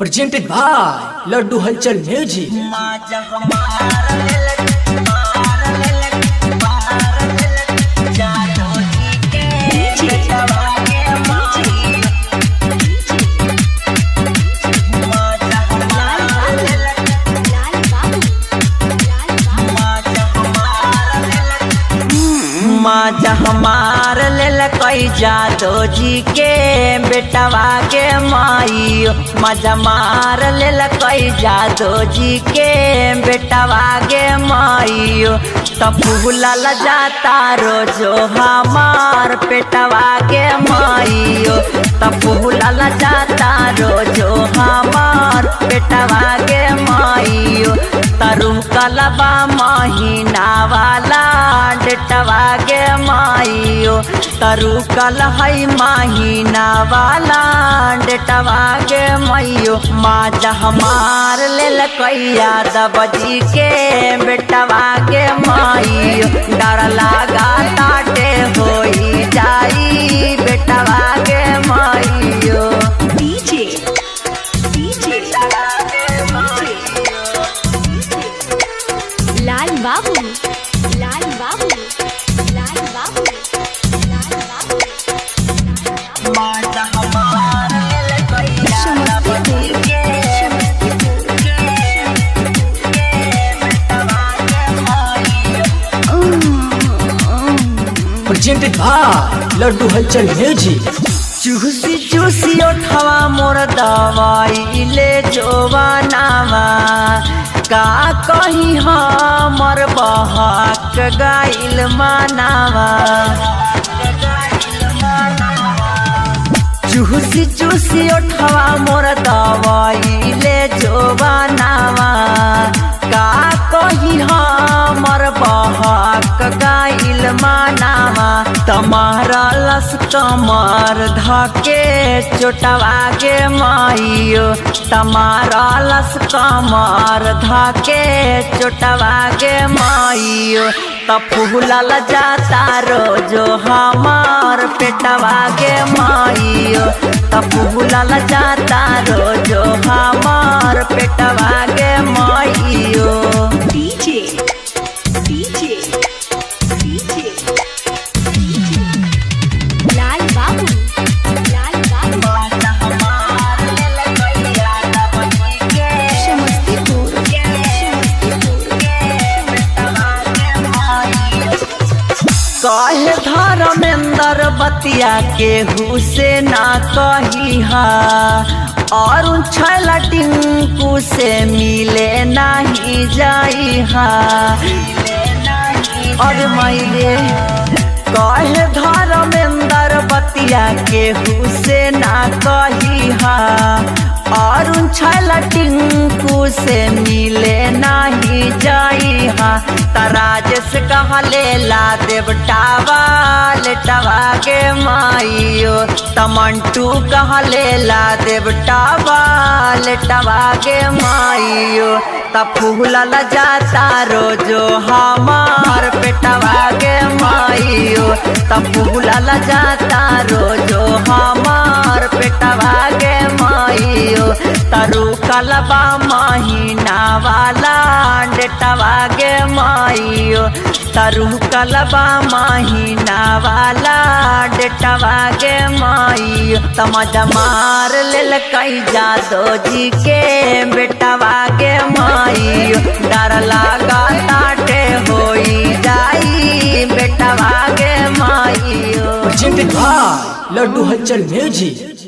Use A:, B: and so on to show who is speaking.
A: presented by Laddu Halchal Music.
B: माजा हमार लेल कई जादो जी के बेटवा के माई माजा मार लेल कई जादो जी के बेटवा के माई तब भूलल जाता रोजो हमार पेटवा के माई तब भूलल जाता रोजो हमार पेटवा के माई तरु कलबा महीना वाला डेटवा के माइयो तरु कल है महीना वाला डेटवा के माइयो माजा हमार लेल कैया दबजी के बेटवा के माइयो डर लागा ताटे होई जाई बेटवा के माइयो
C: लाल बाबू लाल बाबू लाल बाबू लाल बाबू
B: माजा हमार लेल कैया दबजी के बेटवा के माइयो
A: Presented by Laddu Halchal Music.
B: चूसी चूसी उठवा मोर दवाई ले जोवानावा का कही हमर बहाक गाइल मानावा चूसी चूसी उठवा मोर दवाई ले जोवानावा का कही हमर बहाक गाइल मानावा तमारा लस कमर धके चोटवा के माइयो तमारा लस कमर धके चोटवा के माइयो तब फूलल जाता रोजो हमार पेटवा के माइयो तब फूलल जाता रोजो हमार पेटवा के माइयो
C: डीजे डीजे डीजे लाल बाबू लाल बाबू समस्तीपुर
B: कहे धर्मेंद्र बतिया के हुसे ना कही हा और छला टिंकू से मिले नहीं जाई हा और मैरे कहे धर्मेंद्र बतिया के हुसे ना कही हा और छला टिंकू से मिले नहीं जाई हा तराजेश कहा ला देवटावा लेटवा के माइयो तमंटू कहा ला देवटावा लेटवा के माइयो तब फूलल जाता रोजो हमार पेटवा के माइयो तब फूलल जाता रोजो हमार पेटवा के माइयो तरु कलबा महीना वाला डेटवा के माइयो तरु कलबा महीना वाला डेटवा के माइयो तमजा मार लेल कई जादो जी के बेटवा के माइयो डर लागा ताटे होई जाई बेटवा के माइयो
A: Presented by Laddu Halchal Music.